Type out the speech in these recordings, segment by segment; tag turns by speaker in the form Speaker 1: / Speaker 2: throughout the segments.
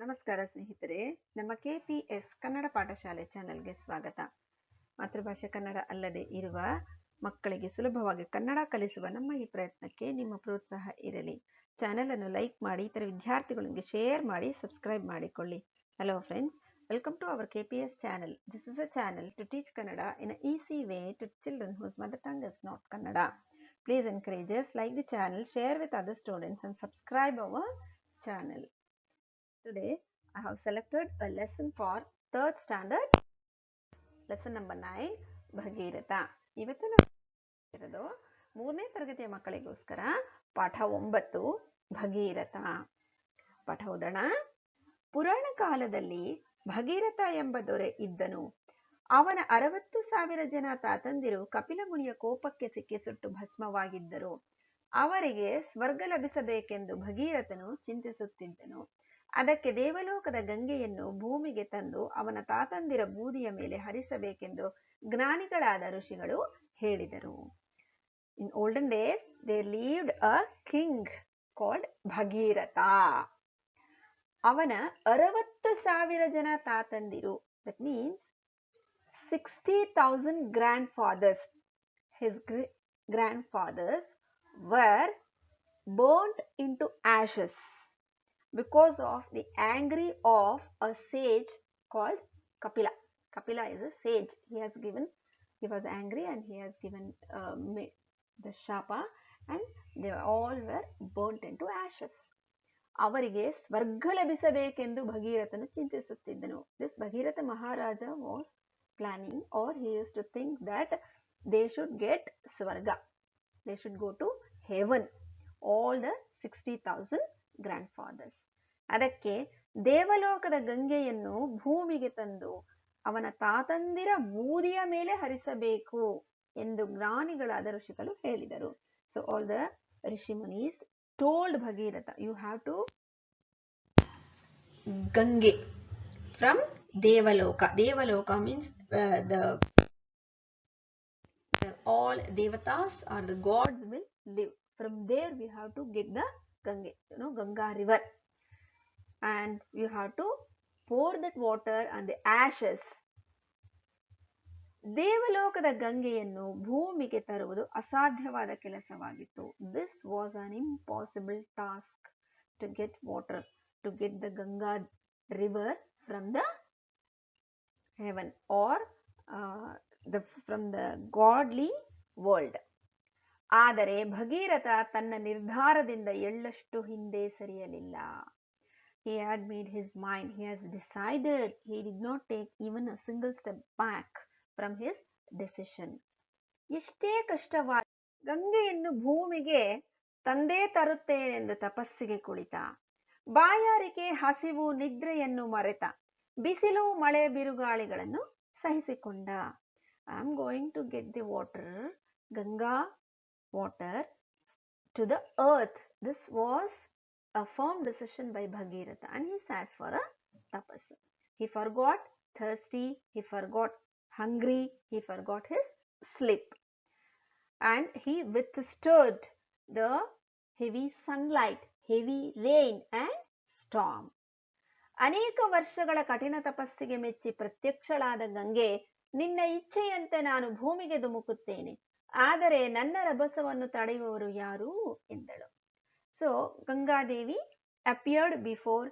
Speaker 1: ನಮಸ್ಕಾರ ಸ್ನೇಹಿತರೆ, ನಮ್ಮ ಕೆಪಿಎಸ್ ಕನ್ನಡ ಪಾಠಶಾಲೆ ಚಾನೆಲ್ಗೆ ಸ್ವಾಗತ. ಮಾತೃಭಾಷೆ ಕನ್ನಡ ಅಲ್ಲದೆ ಇರುವ ಮಕ್ಕಳಿಗೆ ಸುಲಭವಾಗಿ ಕನ್ನಡ ಕಲಿಸುವ ನಮ್ಮ ಈ ಪ್ರಯತ್ನಕ್ಕೆ ನಿಮ್ಮ ಪ್ರೋತ್ಸಾಹ ಇರಲಿ. ಚಾನೆಲ್ ಅನ್ನು ಲೈಕ್ ಮಾಡಿ, ಇತರ ವಿದ್ಯಾರ್ಥಿಗಳಿಗೆ ಶೇರ್ ಮಾಡಿ, ಸಬ್ಸ್ಕ್ರೈಬ್ ಮಾಡಿಕೊಳ್ಳಿ. Hello friends, welcome to our KPS channel. This is a channel to teach Kannada in an easy way to children whose mother tongue is not Kannada. Please encourage us, like the channel, share with other students and subscribe our channel. Today I have selected a lesson for 3rd standard, lesson number 9, Bhagiratha. ಇವತ್ತು ನಾವು ಮೂರನೇ ತರಗತಿಯ ಮಕ್ಕಳಿಗೋಸ್ಕರ ಪಾಠ 9 ಭಗೀರಥ. ಪಾಠ ಓದೋಣ. ಪುರಾಣ ಕಾಲದಲ್ಲಿ ಭಗೀರಥ ಎಂಬ ದೊರೆ ಇದ್ದನು. ಅವನ 60,000 ಜನ ತಾತಂದಿರು ಕಪಿಲ ಮುನಿಯ ಕೋಪಕ್ಕೆ ಸಿಕ್ಕಿ ಸುಟ್ಟು ಭಸ್ಮವಾಗಿದ್ದರು. ಅವರಿಗೆ ಸ್ವರ್ಗ ಲಭಿಸಬೇಕೆಂದು ಭಗೀರಥನು ಚಿಂತಿಸುತ್ತಿದ್ದನು. ಅದಕ್ಕೆ ದೇವಲೋಕದ ಗಂಗೆಯನ್ನು ಭೂಮಿಗೆ ತಂದು ಅವನ ತಾತಂದಿರ ಬೂದಿಯ ಮೇಲೆ ಹರಿಸಬೇಕೆಂದು ಜ್ಞಾನಿಗಳಾದ ಋಷಿಗಳು ಹೇಳಿದರು. ಇನ್ olden days there lived a king called Bhagiratha. ಅವನ 60,000 ಜನ ತಾತಂದಿರು, that means 60,000 grandfathers. His grandfathers were burnt into ashes because of the anger of a sage called Kapila. Kapila is a sage. He was angry and he has given the shapa, and they all were burnt into ashes. ಅವರಿಗೆ ಸ್ವರ್ಗ ಲಭಿಸಬೇಕೆಂದು ಭಗೀರಥನು ಚಿಂತಿಸುತ್ತಿದ್ದನು. This Bhagirath Maharaja was planning, or he used to think that they should get Swarga. They should go to heaven. All the 60,000 grandfathers. ಅದಕ್ಕೆ ದೇವಲೋಕದ ಗಂಗೆಯನ್ನು ಭೂಮಿಗೆ ತಂದು ಅವನ ತಾತಂದಿರ ಬೂದಿಯ ಮೇಲೆ ಹರಿಸಬೇಕು ಎಂದು ಜ್ಞಾನಿಗಳಾದ ಋಷಿಗಳು ಹೇಳಿದರು. So all the Rishi Munis told Bhagirath, you have to Gange from Devaloka. Devaloka means all devatas or the gods will live. From there we have to get the Gange, Ganga river, and you have to pour that water on the ashes. ದೇವಲೋಕದ ಗಂಗೆಯನ್ನು ಭೂಮಿಗೆ ತರುವುದು ಅಸಾಧ್ಯವಾದ ಕೆಲಸವಾಗಿತ್ತು. This was an impossible task to get water, to get the Ganga river from the heaven or from the godly world. ಆದರೆ ಭಗೀರಥ ತನ್ನ ನಿರ್ಧಾರದಿಂದ ಎಳ್ಳಷ್ಟು ಹಿಂದೆ ಸರಿಯಲಿಲ್ಲ. He had made his mind. He has decided. He did not take even a single step back from his decision. ಎಷ್ಟೇ ಕಷ್ಟವಾದ ಗಂಗೆಯನ್ನು ಭೂಮಿಗೆ ತಂದೇ ತರುತ್ತೇನೆಂದು ತಪಸ್ಸಿಗೆ ಕುಳಿತ. ಬಾಯಾರಿಕೆ, ಹಸಿವು, ನಿದ್ರೆಯನ್ನು ಮರೆತ. ಬಿಸಿಲು, ಮಳೆ, ಬಿರುಗಾಳಿಗಳನ್ನು ಸಹಿಸಿಕೊಂಡ. I am going to get the water, Ganga water, to the earth. This was a firm decision by Bhagirath, and he sat for a tapas. He forgot thirsty, he forgot hungry, he forgot his sleep, and he withstood the heavy sunlight, heavy rain and storm. ಅನೇಕ ವರ್ಷಗಳ ಕಠಿಣ ತಪಸ್ಸಿಗೆ ಮೆಚ್ಚಿ ಪ್ರತ್ಯಕ್ಷಳಾದ ಗಂಗೆ, ನಿನ್ನ ಇಚ್ಛೆಯಂತೆ ನಾನು ಭೂಮಿಗೆ ಧುಮುಕುತ್ತೇನೆ, ಆದರೆ ನನ್ನ ರಭಸವನ್ನು ತಡೆಯುವವರು ಯಾರು ಎಂದಳು. So Ganga Devi appeared before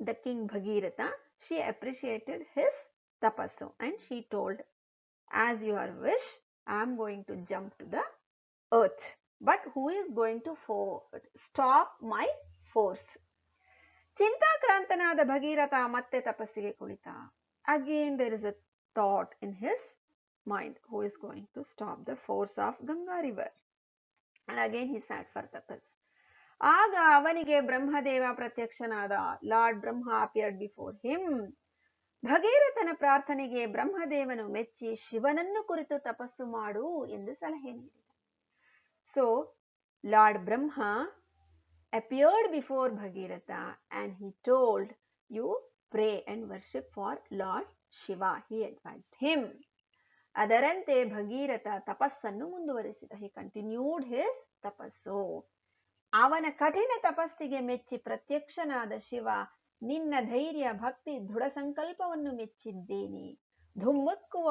Speaker 1: the king Bhagirath. She appreciated his tapasu and she told, as your wish, I am going to jump to the earth, but who is going to stop my force? ಚಿಂತಾಕ್ರಾಂತನಾದ Bhagiratha ಮತ್ತೆ ತಪಸ್ಸಿಗೆ ಕುಳಿತ. Again there is a thought in his mind, who is going to stop the force of Ganga river? And again he sat for tapas. ಆಗ ಅವನಿಗೆ Brahmadeva ಪ್ರತ್ಯಕ್ಷನಾದ. Lord ಬ್ರಹ್ಮ appeared before him. ಭಗೀರಥನ ಪ್ರಾರ್ಥನೆಗೆ ಬ್ರಹ್ಮದೇವನು ಮೆಚ್ಚಿ ಶಿವನನ್ನು ಕುರಿತು ತಪಸ್ಸು ಮಾಡು ಎಂದು ಸಲಹೆ ನೀಡಿದ. So Lord Brahma appeared before Bhagirath and he told, you pray and worship for Lord Shiva. He advised him. ಅದರಂತೆ ಭಗೀರಥ ತಪಸ್ಸನ್ನು ಮುಂದುವರಿಸಿದ. He continued his tapassu. ಅವನ ಕಠಿಣ ತಪಸ್ಸಿಗೆ ಮೆಚ್ಚಿ ಪ್ರತ್ಯಕ್ಷನಾದ ಶಿವ, ನಿನ್ನ ಧೈರ್ಯ ಭಕ್ತಿ ದೃಢ ಸಂಕಲ್ಪವನ್ನು ಮೆಚ್ಚಿದ್ದೇನೆ. ಧುಮ್ಮುಕ್ಕುವ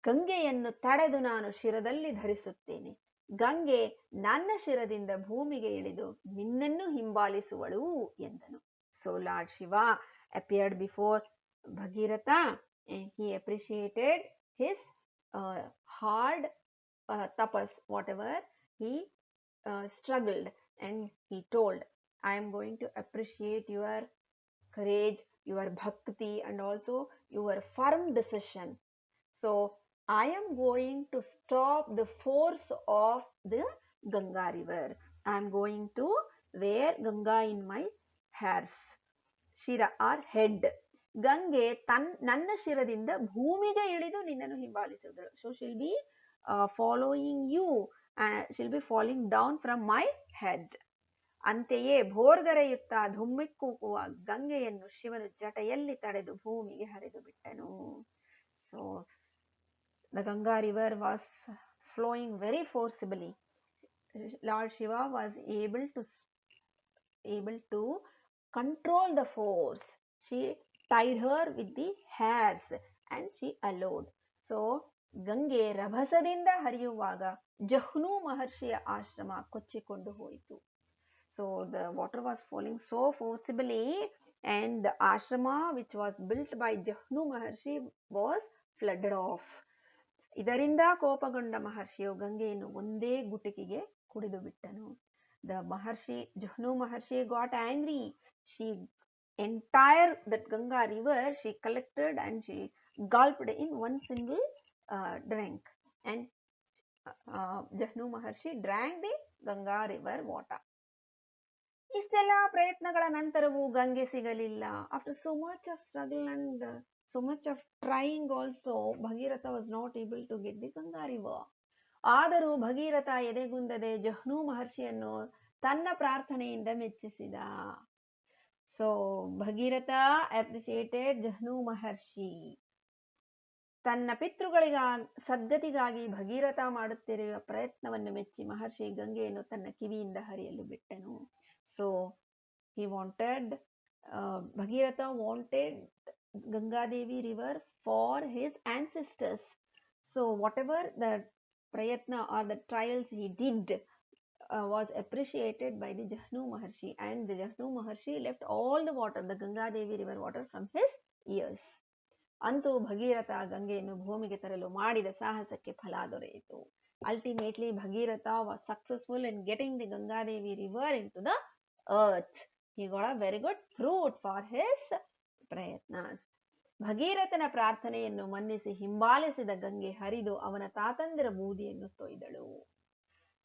Speaker 1: ಗಂಗೆಯನ್ನು ತಡೆದು ನಾನು ಶಿರದಲ್ಲಿ ಧರಿಸುತ್ತೇನೆ. ಗಂಗೆ ನನ್ನ ಶಿರದಿಂದ ಭೂಮಿಗೆ ಇಳಿದು ನಿನ್ನನ್ನು ಹಿಂಬಾಲಿಸುವಳು ಎಂದನು. So lord Shiva appeared before Bhagirath and he appreciated his hard tapas, whatever he struggled, and he told, I am going to appreciate your courage, your bhakti, and also your firm decision. So I am going to stop the force of the Ganga river. I am going to wear Ganga in my hairs, ಶಿರ or head. ಗಂಗೆ ನನ್ನ ಶಿರದಿಂದ ಭೂಮಿಗೆ ಇಳಿದು ನಿನ್ನನ್ನು ಹಿಂಬಾಲಿಸುವುದು. So shall be following you, shall be falling down from my head. ಅಂತೆಯೇ ಭೋರ್ಗರೆಯುತ್ತಾ ಧುಮ್ಮಿಕ್ಕುವ ಗಂಗೆಯನ್ನು ಶಿವನು ಜಟೆಯಲ್ಲಿ ತಡೆದು ಭೂಮಿಗೆ ಹರಿದು ಬಿಟ್ಟನು. So the Ganga river was flowing very forcibly. Lord Shiva was able to control the force. She tied her with the hairs and she allowed. So Gange ರಭಸದಿಂದ ಹರಿಯುವಾಗ ಜಹ್ನು ಮಹರ್ಷಿಯ ಆಶ್ರಮ ಕೊಚ್ಚಿಕೊಂಡು ಹೋಯಿತು. So the water was falling so forcibly and the ashrama which was built by Jahnu Maharshi was flooded off. ಇದರಿಂದ ಕೋಪಗೊಂಡ ಮಹರ್ಷಿಯು ಗಂಗೆಯನ್ನು ಒಂದೇ ಗುಟುಕಿಗೆ ಕುಡಿದು ಬಿಟ್ಟನು. The Maharshi, Jahnu Maharshi got angry. She entire that Ganga river she collected and she gulped in one single drink, and Jahnu Maharshi drank the Ganga river water. ಇಷ್ಟೆಲ್ಲ ಪ್ರಯತ್ನಗಳ ನಂತರವೂ ಗಂಗೆ ಸಿಗಲಿಲ್ಲ. After so much of struggle and so much of trying also, Bhagirath was not able to get the Ganga river. ಆದರೂ ಭಗೀರಥ ಎದೆಗುಂದದೆ ಜಹ್ನು ಮಹರ್ಷಿಯನ್ನು ತನ್ನ ಪ್ರಾರ್ಥನೆಯಿಂದ ಮೆಚ್ಚಿಸಿದ. So Bhagiratha appreciated ಜಹ್ನು ಮಹರ್ಷಿ. ತನ್ನ ಪಿತೃಗಳಿಗ ಸದ್ಗತಿಗಾಗಿ ಭಗೀರಥ ಮಾಡುತ್ತಿರುವ ಪ್ರಯತ್ನವನ್ನು ಮೆಚ್ಚಿ ಮಹರ್ಷಿ ಗಂಗೆಯನ್ನು ತನ್ನ ಕಿವಿಯಿಂದ ಹರಿಯಲು ಬಿಟ್ಟನು. So he wanted, Bhagirath wanted Gangadevi river for his ancestors. So whatever the prayatna or the trials he did was appreciated by the Jahnu Maharshi, and the Jahnu Maharshi left all the water, the Gangadevi river water, from his ears. ಅಂತೂ ಭಗೀರಥ ಗಂಗೆಯನ್ನು ಭೂಮಿಗೆ ತರಲು ಮಾಡಿದ ಸಾಹಸಕ್ಕೆ ಫಲ ದೊರೆಯಿತು. Ultimately Bhagirath was successful in getting the Gangadevi river into the earth. He got a very good fruit for his prayatnas. ಭಗೀರಥನ ಪ್ರಾರ್ಥನೆಯನ್ನು ಮನ್ನಿಸಿ ಹಿಂಬಾಲಿಸಿದ ಗಂಗೆ ಹರಿದು ಅವನ ತಾತಂದಿರ ಬೂದಿಯನ್ನು ತೊಯ್ದಳು.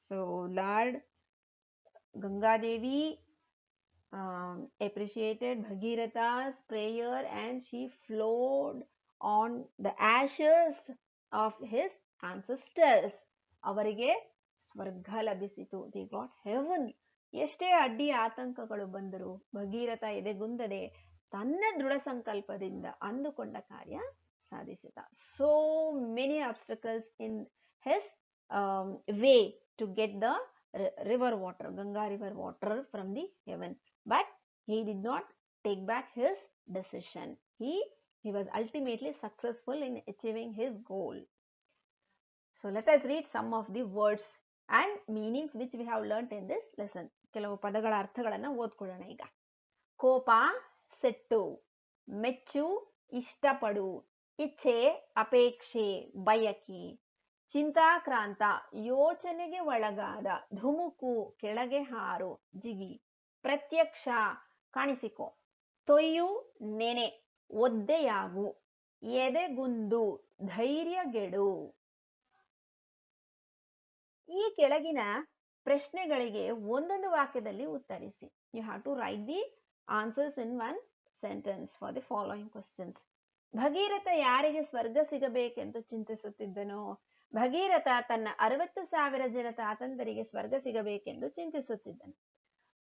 Speaker 1: So lord Gangadevi appreciated Bhagirath's prayer and she flowed on the ashes of his ancestors. ಅವರಿಗೆ ಸ್ವರ್ಗ ಲಭಿಸಿತು. They got heaven. ಎಷ್ಟೇ ಅಡ್ಡಿ ಆತಂಕಗಳು ಬಂದರೂ ಭಗೀರಥ ಎದೆಗುಂದದೆ ತನ್ನ ದೃಢ ಸಂಕಲ್ಪದಿಂದ ಅಂದುಕೊಂಡ ಕಾರ್ಯ ಸಾಧಿಸಿದ. So many obstacles in his way to get the river water, Ganga river water from the heaven, but he did not take back his decision. He was ultimately successful in achieving his goal. So let us read some of the words and meanings which we have learnt in this lesson. ಕೆಲವು ಪದಗಳ ಅರ್ಥಗಳನ್ನು ಓದ್ಕೊಳ್ಳೋಣ ಈಗ. ಕೋಪ, ಸಿಟ್ಟು. ಮೆಚ್ಚು, ಇಷ್ಟಪಡು. ಇಚ್ಛೆ, ಅಪೇಕ್ಷೆ, ಬಯಕೆ. ಚಿಂತಾಕ್ರಾಂತ, ಯೋಚನೆಗೆ ಒಳಗಾದ. ಧುಮುಕು, ಕೆಳಗೆ ಹಾರು, ಜಿಗಿ. ಪ್ರತ್ಯಕ್ಷ, ಕಾಣಿಸಿಕೊ. ತೊಯ್ಯು, ನೆನೆ, ಒದ್ದೆಯಾಗು. ಎದೆಗುಂದು, ಧೈರ್ಯಗೆಡು. ಈ ಕೆಳಗಿನ ಪ್ರಶ್ನೆಗಳಿಗೆ ಒಂದೊಂದು ವಾಕ್ಯದಲ್ಲಿ ಉತ್ತರಿಸಿ. You have to write the answers in one sentence for the following questions. Bhagiratha ಯಾರಿಗೆ ಸ್ವರ್ಗ ಸಿಗಬೇಕೆಂದು ಚಿಂತಿಸುತ್ತಿದ್ದನೋ? ಭಗೀರಥ ತನ್ನ 60,000 ಜನ ತಾತಂದರಿಗೆ ಸ್ವರ್ಗ ಸಿಗಬೇಕೆಂದು ಚಿಂತಿಸುತ್ತಿದ್ದನು.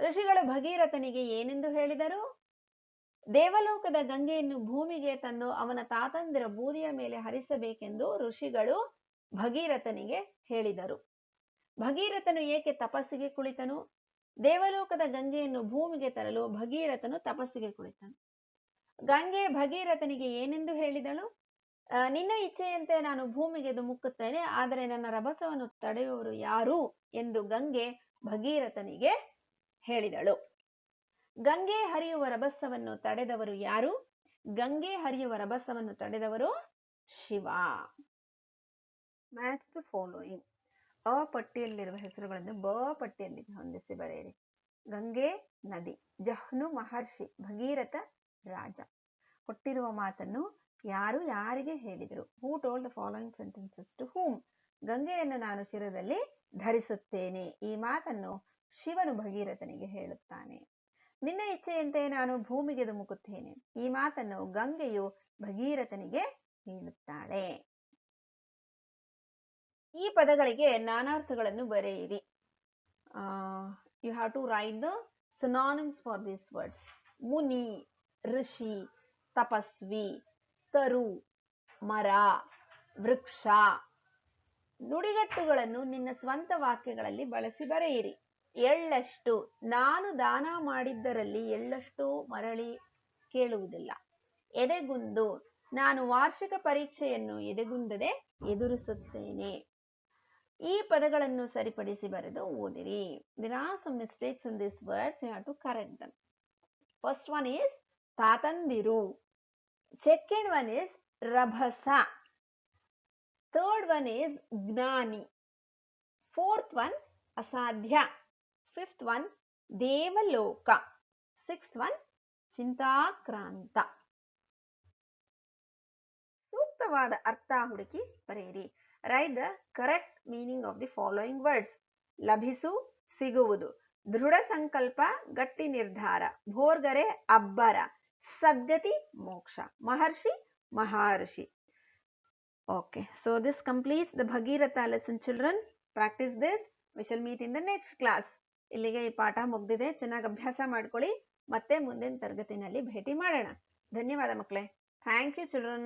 Speaker 1: ಋಷಿಗಳು ಭಗೀರಥನಿಗೆ ಏನೆಂದು ಹೇಳಿದರು? ದೇವಲೋಕದ ಗಂಗೆಯನ್ನು ಭೂಮಿಗೆ ತಂದು ಅವನ ತಾತಂದಿರ ಬೂದಿಯ ಮೇಲೆ ಹರಿಸಬೇಕೆಂದು ಋಷಿಗಳು ಭಗೀರಥನಿಗೆ ಹೇಳಿದರು. ಭಗೀರಥನು ಏಕೆ ತಪಸ್ಸಿಗೆ ಕುಳಿತನು? ದೇವಲೋಕದ ಗಂಗೆಯನ್ನು ಭೂಮಿಗೆ ತರಲು ಭಗೀರಥನು ತಪಸ್ಸಿಗೆ ಕುಳಿತನು. ಗಂಗೆ ಭಗೀರಥನಿಗೆ ಏನೆಂದು ಹೇಳಿದಳು? ನಿನ್ನ ಇಚ್ಛೆಯಂತೆ ನಾನು ಭೂಮಿಗೆ ಧುಮುಕುತ್ತೇನೆ, ಆದರೆ ನನ್ನ ರಭಸವನ್ನು ತಡೆಯುವವರು ಯಾರು ಎಂದು ಗಂಗೆ ಭಗೀರಥನಿಗೆ ಹೇಳಿದಳು. ಗಂಗೆ ಹರಿಯುವ ರಭಸವನ್ನು ತಡೆದವರು ಯಾರು? ಗಂಗೆ ಹರಿಯುವ ರಭಸವನ್ನು ತಡೆದವರು ಶಿವ. Match the following. ಅ ಪಟ್ಟಿಯಲ್ಲಿರುವ ಹೆಸರುಗಳನ್ನು ಬ ಪಟ್ಟಿಯಲ್ಲಿ ಹೊಂದಿಸಿ ಬರೆಯಿರಿ. ಗಂಗೆ ನದಿ, ಜಹ್ನು ಮಹರ್ಷಿ, ಭಗೀರಥ ರಾಜ. ಕೊಟ್ಟಿರುವ ಮಾತನ್ನು ಯಾರು ಯಾರಿಗೆ ಹೇಳಿದರು? Who told the following sentences to whom? ಗಂಗೆಯನ್ನು ನಾನು ಶಿರದಲ್ಲಿ ಧರಿಸುತ್ತೇನೆ. ಈ ಮಾತನ್ನು ಶಿವನು ಭಗೀರಥನಿಗೆ ಹೇಳುತ್ತಾನೆ. ನಿನ್ನ ಇಚ್ಛೆಯಂತೆ ನಾನು ಭೂಮಿಗೆ ಧುಮುಕುತ್ತೇನೆ. ಈ ಮಾತನ್ನು ಗಂಗೆಯು ಭಗೀರಥನಿಗೆ ಹೇಳುತ್ತಾಳೆ. ಈ ಪದಗಳಿಗೆ ನಾನಾರ್ಥಗಳನ್ನು ಬರೆಯಿರಿ. You have to write the synonyms for these words. ಮುನಿ, ಋಷಿ, ತಪಸ್ವಿ, ತರು, ಮರ, ವೃಕ್ಷ. ನುಡಿಗಟ್ಟುಗಳನ್ನು ನಿನ್ನ ಸ್ವಂತ ವಾಕ್ಯಗಳಲ್ಲಿ ಬಳಸಿ ಬರೆಯಿರಿ. ಎಳ್ಳಷ್ಟು, ನಾನು ದಾನ ಮಾಡಿದ್ದರಲ್ಲಿ ಎಳ್ಳಷ್ಟು ಮರಳಿ ಕೇಳುವುದಿಲ್ಲ. ಎದೆಗುಂದು, ನಾನು ವಾರ್ಷಿಕ ಪರೀಕ್ಷೆಯನ್ನು ಎದೆಗುಂದದೆ ಎದುರಿಸುತ್ತೇನೆ. ಈ ಪದಗಳನ್ನು ಸರಿಪಡಿಸಿ ಬರೆದು ಓದಿರಿ. There are some mistakes in these words. You have to correct them. First one is tatandiru. Second one is rabhasa. Third one is gnani. Fourth one asadhya. Fifth one devaloka. Sixth one chintakranta. ಸೂಕ್ತವಾದ ಅರ್ಥ ಹುಡುಕಿ ಬರೆಯಿರಿ. Write the correct meaning of the following words. ಲಭಿಸು, ಸಿಗುವುದು. ದೃಢ ಸಂಕಲ್ಪ, ಗಟ್ಟಿ ನಿರ್ಧಾರ. ಭೋರ್ಗರೆ, ಅಬ್ಬರ. ಸದ್ಗತಿ, ಮೋಕ್ಷ. ಮಹರ್ಷಿ, ಮಹಾಋಷಿ. Okay, so this completes the Bhagirath lesson, children. Practice this. We shall meet in the next class. ಇಲ್ಲಿಗೆ ಈ ಪಾಠ ಮುಗ್ದಿದೆ. ಚೆನ್ನಾಗಿ ಅಭ್ಯಾಸ ಮಾಡ್ಕೊಳ್ಳಿ. ಮತ್ತೆ ಮುಂದಿನ ತರಗತಿನಲ್ಲಿ ಭೇಟಿ ಮಾಡೋಣ. ಧನ್ಯವಾದ ಮಕ್ಕಳೇ. Thank you, children.